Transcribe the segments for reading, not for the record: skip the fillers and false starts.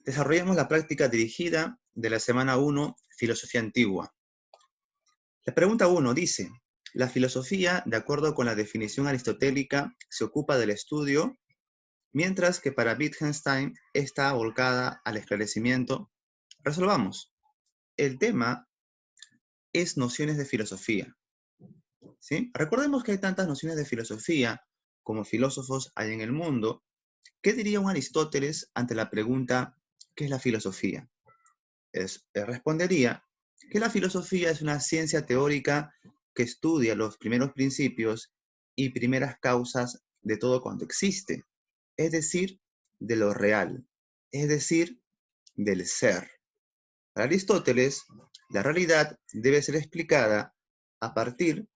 Desarrollamos la práctica dirigida de la semana 1, Filosofía Antigua. La pregunta 1 dice, la filosofía, de acuerdo con la definición aristotélica, se ocupa del estudio, mientras que para Wittgenstein está volcada al esclarecimiento. Resolvamos. El tema es nociones de filosofía. ¿Sí? Recordemos que hay tantas nociones de filosofía como filósofos hay en el mundo. ¿Qué diría un Aristóteles ante la pregunta ¿qué es la filosofía? Respondería que la filosofía es una ciencia teórica que estudia los primeros principios y primeras causas de todo cuanto existe, es decir, de lo real, es decir, del ser. Para Aristóteles, la realidad debe ser explicada a partir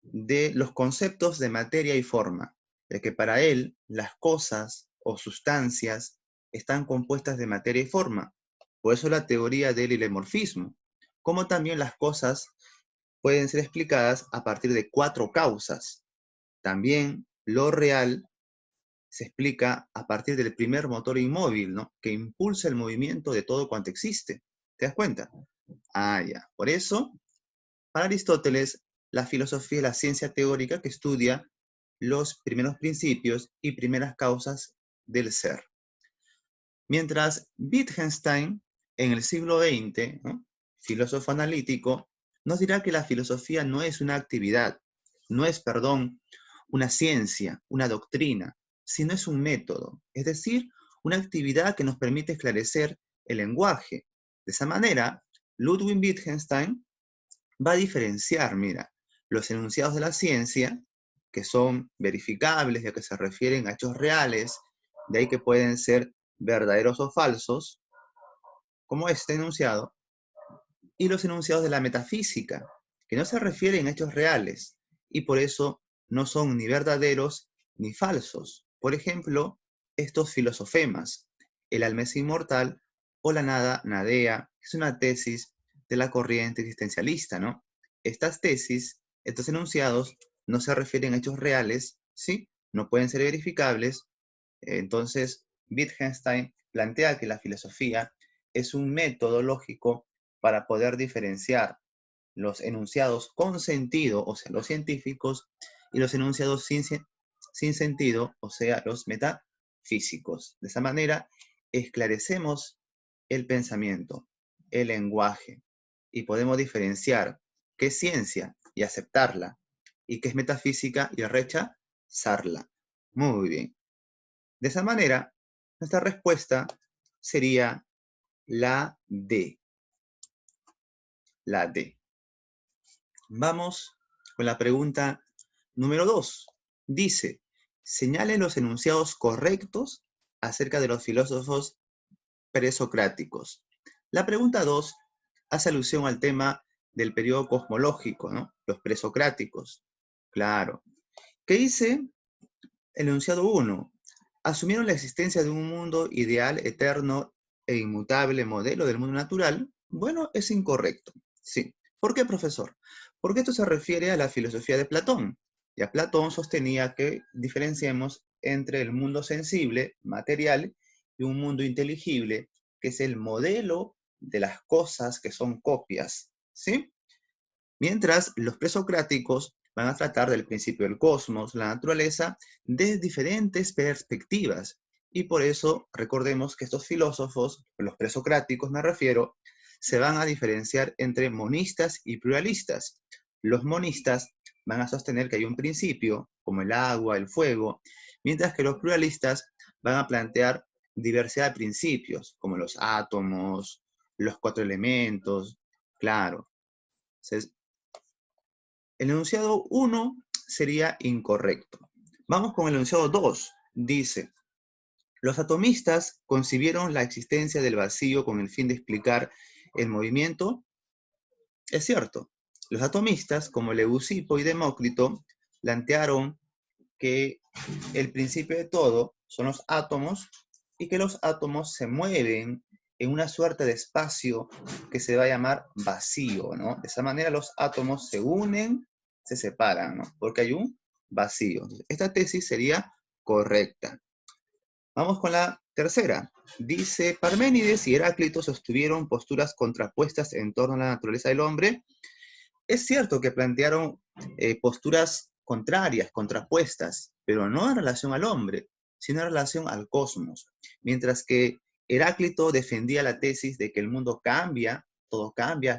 de los conceptos de materia y forma, ya que para él las cosas o sustancias están compuestas de materia y forma. Por eso la teoría del hilemorfismo, como también las cosas pueden ser explicadas a partir de 4 causas. También lo real se explica a partir del primer motor inmóvil, ¿no? Que impulsa el movimiento de todo cuanto existe. ¿Te das cuenta? Ya. Por eso, para Aristóteles, la filosofía es la ciencia teórica que estudia los primeros principios y primeras causas del ser. Mientras Wittgenstein, en el siglo XX, ¿no?, filósofo analítico, nos dirá que la filosofía no es una actividad, no es, una ciencia, una doctrina, sino es un método, es decir, una actividad que nos permite esclarecer el lenguaje. De esa manera, Ludwig Wittgenstein va a diferenciar, mira, los enunciados de la ciencia, que son verificables, ya que se refieren a hechos reales, de ahí que pueden ser verdaderos o falsos, como este enunciado, y los enunciados de la metafísica, que no se refieren a hechos reales, y por eso no son ni verdaderos ni falsos. Por ejemplo, estos filosofemas, el alma es inmortal o la nada nadea, es una tesis de la corriente existencialista, ¿no? Estas tesis, estos enunciados, no se refieren a hechos reales, ¿sí? No pueden ser verificables. Entonces, Wittgenstein plantea que la filosofía es un método lógico para poder diferenciar los enunciados con sentido, o sea, los científicos, y los enunciados sin sentido, o sea, los metafísicos. De esa manera, esclarecemos el pensamiento, el lenguaje, y podemos diferenciar qué es ciencia y aceptarla, y qué es metafísica y rechazarla. Muy bien. De esa manera, nuestra respuesta sería la D. La D. Vamos con la pregunta número 2. Dice, señale los enunciados correctos acerca de los filósofos presocráticos. La pregunta 2 hace alusión al tema del periodo cosmológico, ¿no? Los presocráticos. Claro. ¿Qué dice el enunciado 1? Asumieron la existencia de un mundo ideal, eterno e inmutable modelo del mundo natural. Bueno, es incorrecto. Sí. ¿Por qué, profesor? Porque esto se refiere a la filosofía de Platón. Ya Platón sostenía que diferenciemos entre el mundo sensible, material, y un mundo inteligible, que es el modelo de las cosas que son copias. ¿Sí? Mientras los presocráticos van a tratar del principio del cosmos, la naturaleza, de diferentes perspectivas. Y por eso recordemos que estos filósofos, los presocráticos me refiero, se van a diferenciar entre monistas y pluralistas. Los monistas van a sostener que hay un principio, como el agua, el fuego, mientras que los pluralistas van a plantear diversidad de principios, como los átomos, los 4 elementos, claro. Entonces, el enunciado 1 sería incorrecto. Vamos con el enunciado 2. Dice, los atomistas concibieron la existencia del vacío con el fin de explicar el movimiento. Es cierto, los atomistas, como Leucipo y Demócrito, plantearon que el principio de todo son los átomos y que los átomos se mueven en una suerte de espacio que se va a llamar vacío, ¿no? De esa manera los átomos se unen, se separan, ¿no? Porque hay un vacío. Esta tesis sería correcta. Vamos con la Tercera, dice, Parménides y Heráclito sostuvieron posturas contrapuestas en torno a la naturaleza del hombre. Es cierto que plantearon posturas contrarias, contrapuestas, pero no en relación al hombre, sino en relación al cosmos. Mientras que Heráclito defendía la tesis de que el mundo cambia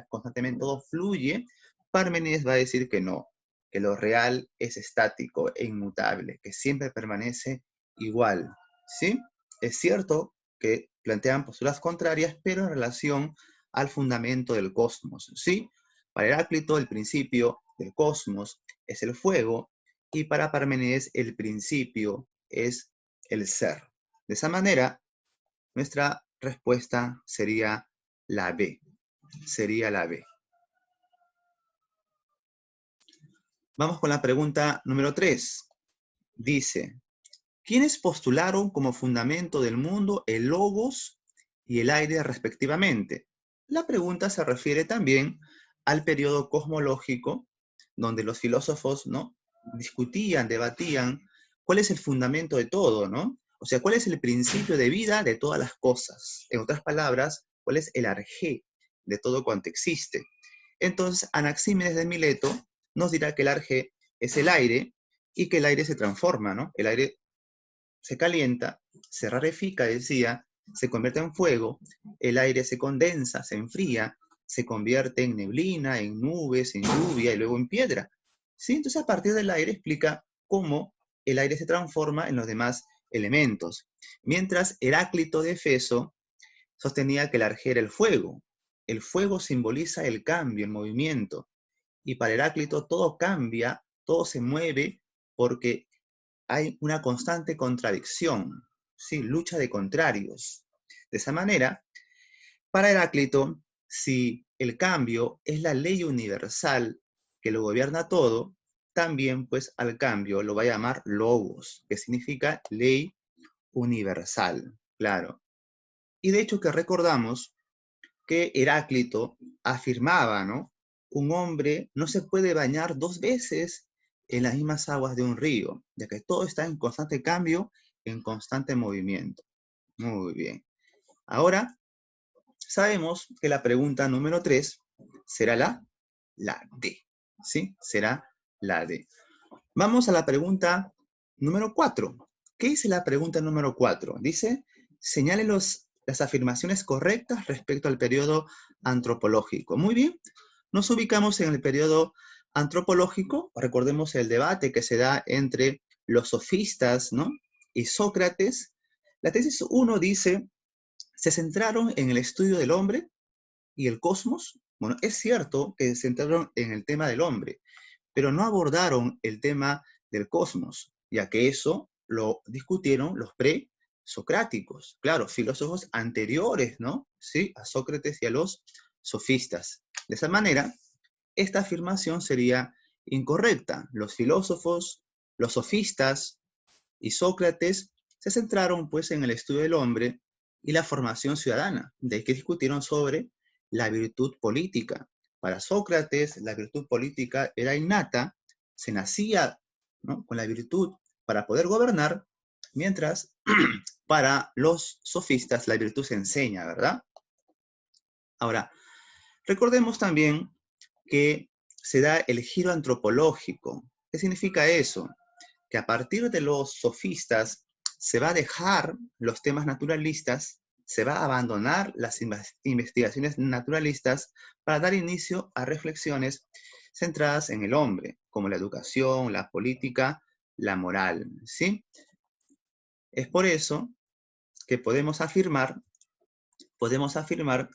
constantemente, todo fluye, Parménides va a decir que no, que lo real es estático e inmutable, que siempre permanece igual, ¿sí? Es cierto que plantean posturas contrarias, pero en relación al fundamento del cosmos, ¿sí? Para Heráclito, el principio del cosmos es el fuego, y para Parménides, el principio es el ser. De esa manera, nuestra respuesta sería la B. Sería la B. Vamos con la pregunta número 3. Dice, ¿quiénes postularon como fundamento del mundo el logos y el aire respectivamente? La pregunta se refiere también al periodo cosmológico, donde los filósofos, ¿no?, discutían, debatían cuál es el fundamento de todo, ¿no? O sea, cuál es el principio de vida de todas las cosas. En otras palabras, cuál es el arjé de todo cuanto existe. Entonces, Anaxímenes de Mileto nos dirá que el arjé es el aire y que el aire se transforma, ¿no? El aire se calienta, se rarefica, decía, se convierte en fuego, el aire se condensa, se enfría, se convierte en neblina, en nubes, en lluvia y luego en piedra. ¿Sí? Entonces, a partir del aire explica cómo el aire se transforma en los demás elementos. Mientras Heráclito de Éfeso sostenía que el arjé era el fuego. El fuego simboliza el cambio, el movimiento. Y para Heráclito todo cambia, todo se mueve porque hay una constante contradicción, ¿sí? Lucha de contrarios. De esa manera, para Heráclito, si el cambio es la ley universal que lo gobierna todo, también pues al cambio lo va a llamar logos, que significa ley universal, claro. Y de hecho que recordamos que Heráclito afirmaba, ¿no? Un hombre no se puede bañar 2 veces en las mismas aguas de un río, ya que todo está en constante cambio, en constante movimiento. Muy bien. Ahora, sabemos que la pregunta número 3 será la D, ¿sí? Será la D. Vamos a la pregunta número 4. ¿Qué dice la pregunta número 4? Dice, señale las afirmaciones correctas respecto al periodo antropológico. Muy bien, nos ubicamos en el periodo antropológico. Recordemos el debate que se da entre los sofistas, ¿no?, y Sócrates. La tesis 1 dice, se centraron en el estudio del hombre y el cosmos. Bueno, es cierto que se centraron en el tema del hombre, pero no abordaron el tema del cosmos, ya que eso lo discutieron los presocráticos, claro, filósofos anteriores, ¿no? Sí, a Sócrates y a los sofistas. De esa manera, esta afirmación sería incorrecta. Los filósofos, los sofistas y Sócrates se centraron pues en el estudio del hombre y la formación ciudadana, de que discutieron sobre la virtud política. Para Sócrates, la virtud política era innata, se nacía, ¿no?, con la virtud para poder gobernar, mientras para los sofistas la virtud se enseña, ¿verdad? Ahora, recordemos también que se da el giro antropológico. ¿Qué significa eso? Que a partir de los sofistas se va a dejar los temas naturalistas, se va a abandonar las investigaciones naturalistas para dar inicio a reflexiones centradas en el hombre, como la educación, la política, la moral, ¿sí? Es por eso que podemos afirmar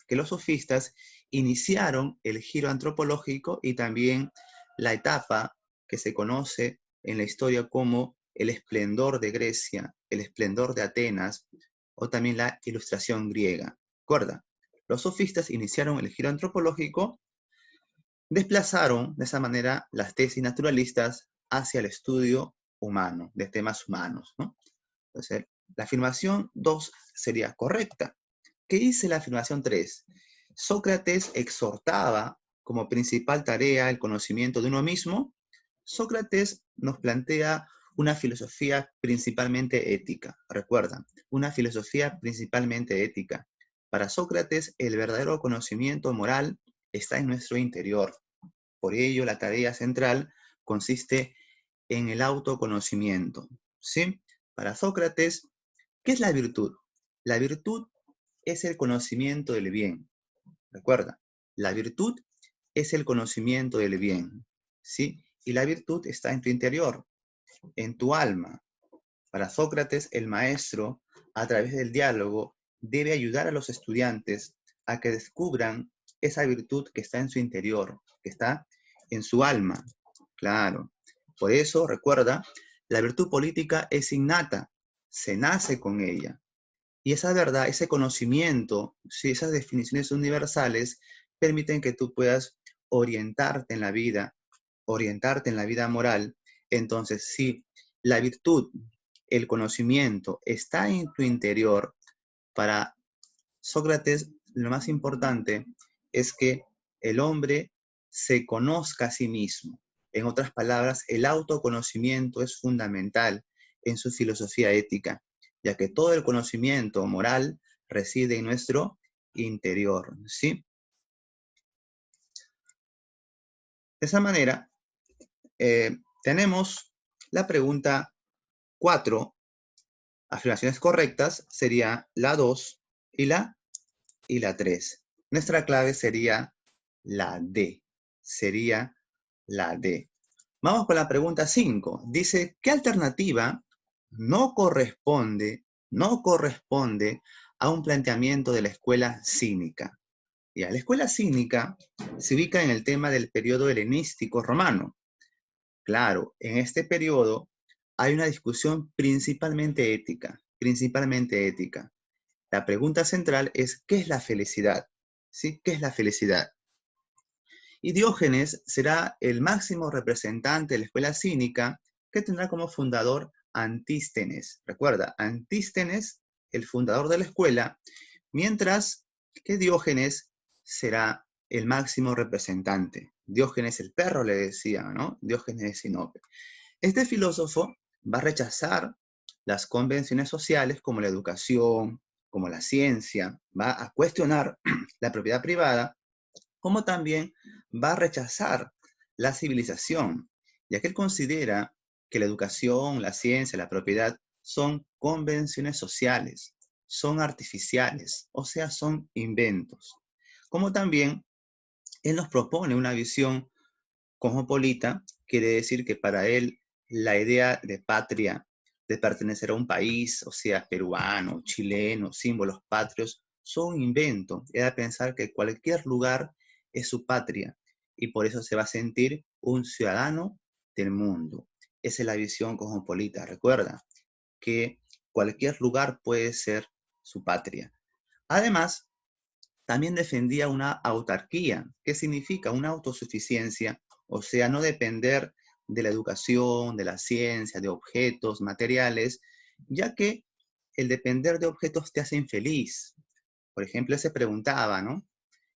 que los sofistas iniciaron el giro antropológico y también la etapa que se conoce en la historia como el esplendor de Grecia, el esplendor de Atenas, o también la ilustración griega. Recuerda, los sofistas iniciaron el giro antropológico, desplazaron de esa manera las tesis naturalistas hacia el estudio humano, de temas humanos, ¿no? Entonces, la afirmación 2 sería correcta. ¿Qué dice la afirmación 3? Sócrates exhortaba como principal tarea el conocimiento de uno mismo. Sócrates nos plantea una filosofía principalmente ética. Recuerda, una filosofía principalmente ética. Para Sócrates, el verdadero conocimiento moral está en nuestro interior. Por ello, la tarea central consiste en el autoconocimiento. ¿Sí? Para Sócrates, ¿qué es la virtud? La virtud es el conocimiento del bien. Recuerda, la virtud es el conocimiento del bien. ¿Sí? Y la virtud está en tu interior, en tu alma. Para Sócrates, el maestro, a través del diálogo, debe ayudar a los estudiantes a que descubran esa virtud que está en su interior, que está en su alma. Claro. Por eso, recuerda, la virtud política es innata, se nace con ella. Y esa verdad, ese conocimiento, ¿sí? Esas definiciones universales permiten que tú puedas orientarte en la vida moral. Entonces, si la virtud, el conocimiento está en tu interior, para Sócrates lo más importante es que el hombre se conozca a sí mismo. En otras palabras, el autoconocimiento es fundamental en su filosofía ética, ya que todo el conocimiento moral reside en nuestro interior, ¿sí? De esa manera, tenemos la pregunta 4, afirmaciones correctas, sería la 2 y la 3. Nuestra clave sería la D. Sería la D. Vamos con la pregunta 5. Dice, ¿qué alternativa no corresponde a un planteamiento de la escuela cínica? Ya, la escuela cínica se ubica en el tema del periodo helenístico romano. Claro, en este periodo hay una discusión principalmente ética, La pregunta central es, ¿qué es la felicidad? ¿Sí? ¿Qué es la felicidad? Y Diógenes será el máximo representante de la escuela cínica que tendrá como fundador Antístenes. Recuerda, Antístenes, el fundador de la escuela, mientras que Diógenes será el máximo representante. Diógenes el perro le decía, ¿no? Diógenes de Sinope. Este filósofo va a rechazar las convenciones sociales como la educación, como la ciencia, va a cuestionar la propiedad privada, como también va a rechazar la civilización, ya que él considera que la educación, la ciencia, la propiedad son convenciones sociales, son artificiales, o sea, son inventos. Como también él nos propone una visión cosmopolita, quiere decir que para él la idea de patria, de pertenecer a un país, o sea, peruano, chileno, símbolos patrios, son un invento. Era pensar que cualquier lugar es su patria y por eso se va a sentir un ciudadano del mundo. Esa es la visión cosmopolita. Recuerda que cualquier lugar puede ser su patria. Además, también defendía una autarquía, que significa una autosuficiencia, o sea, no depender de la educación, de la ciencia, de objetos materiales, ya que el depender de objetos te hace infeliz. Por ejemplo, él se preguntaba, ¿no?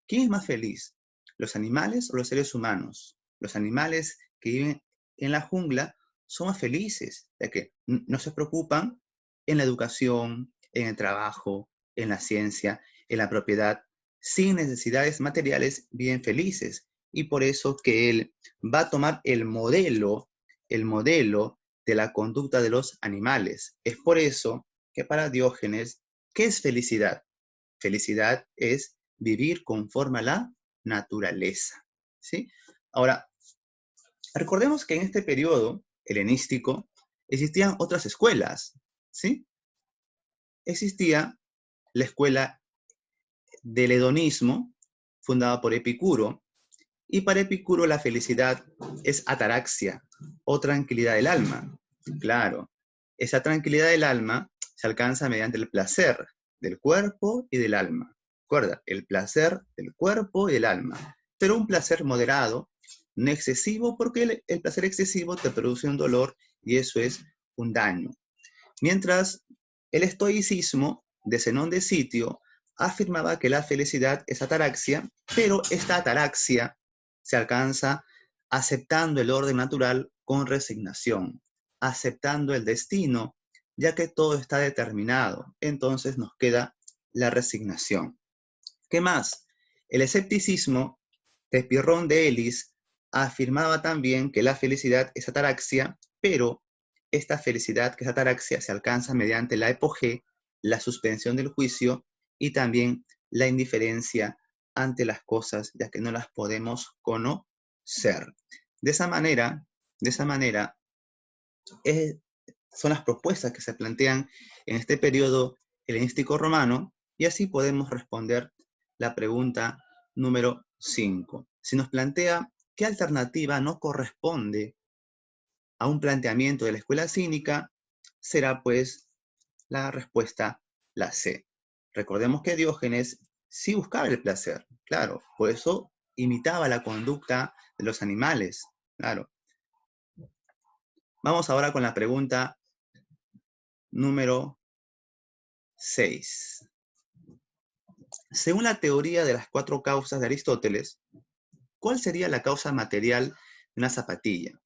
¿Quién es más feliz? ¿Los animales o los seres humanos? Los animales que viven en la jungla son más felices, ya que no se preocupan en la educación, en el trabajo, en la ciencia, en la propiedad, sin necesidades materiales, viven felices. Y por eso que él va a tomar el modelo de la conducta de los animales. Es por eso que para Diógenes, ¿qué es felicidad? Felicidad es vivir conforme a la naturaleza, ¿sí? Ahora, recordemos que en este periodo helenístico existían otras escuelas, ¿sí? Existía la escuela del hedonismo, fundada por Epicuro, y para Epicuro la felicidad es ataraxia, o tranquilidad del alma. Claro, esa tranquilidad del alma se alcanza mediante el placer del cuerpo y del alma. Recuerda, el placer del cuerpo y del alma, pero un placer moderado, no excesivo, porque el placer excesivo te produce un dolor y eso es un daño. Mientras el estoicismo de Zenón de Sitio afirmaba que la felicidad es ataraxia, pero esta ataraxia se alcanza aceptando el orden natural con resignación. aceptando el destino, ya que todo está determinado. Entonces nos queda la resignación. ¿Qué más? El escepticismo de Pirrón de Elis afirmaba también que la felicidad es ataraxia, pero esta felicidad, que es ataraxia, se alcanza mediante la epogé, la suspensión del juicio y también la indiferencia ante las cosas, ya que no las podemos conocer. De esa manera, son las propuestas que se plantean en este periodo helenístico romano, y así podemos responder la pregunta número 5. Si nos plantea qué alternativa no corresponde a un planteamiento de la escuela cínica, será pues la respuesta la C. Recordemos que Diógenes sí buscaba el placer, claro, por eso imitaba la conducta de los animales, claro. Vamos ahora con la pregunta número 6. Según la teoría de las 4 causas de Aristóteles, ¿cuál sería la causa material de una zapatilla?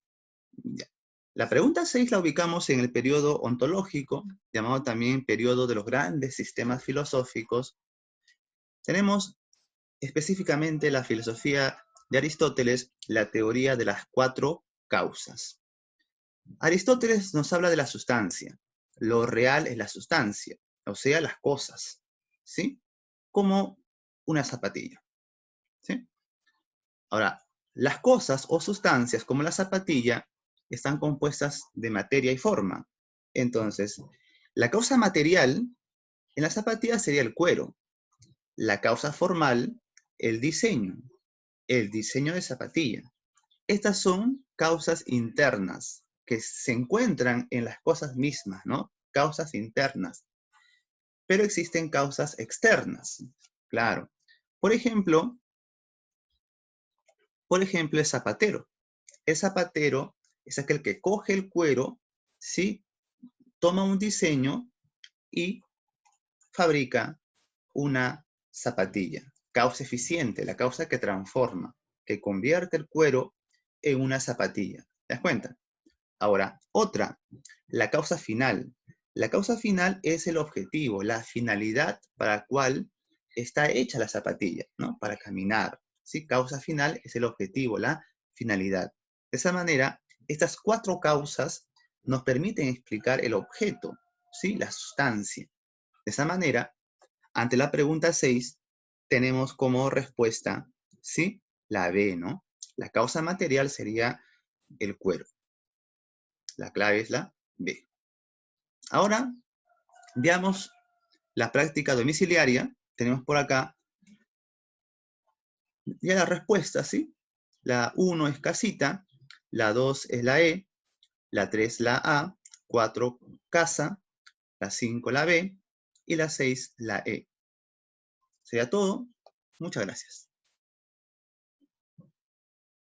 Ya. La pregunta 6 la ubicamos en el periodo ontológico, llamado también periodo de los grandes sistemas filosóficos. Tenemos específicamente la filosofía de Aristóteles, la teoría de las 4 causas. Aristóteles nos habla de la sustancia. Lo real es la sustancia, o sea, las cosas, ¿sí? Como una zapatilla, ¿sí? Ahora, las cosas o sustancias como la zapatilla están compuestas de materia y forma. Entonces, la causa material en la zapatilla sería el cuero. La causa formal, el diseño de zapatilla. Estas son causas internas que se encuentran en las cosas mismas, ¿no? Causas internas. Pero existen causas externas, claro. Por ejemplo, el zapatero. El zapatero es aquel que coge el cuero, ¿sí? Toma un diseño y fabrica una zapatilla. Causa eficiente, la causa que transforma, que convierte el cuero en una zapatilla. ¿Te das cuenta? Ahora, otra, la causa final. La causa final es el objetivo, la finalidad para la cual está hecha la zapatilla, ¿no? Para caminar, ¿sí? Causa final es el objetivo, la finalidad. De esa manera, estas 4 causas nos permiten explicar el objeto, ¿sí? La sustancia. De esa manera, ante la pregunta 6, tenemos como respuesta, ¿sí? La B, ¿no? La causa material sería el cuero. La clave es la B. Ahora, veamos la práctica domiciliaria. Tenemos por acá ya la respuesta, ¿sí? La 1 es casita, la 2 es la E, la 3 la A, 4 casa, la 5 la B y la 6 la E. Sería todo. Muchas gracias.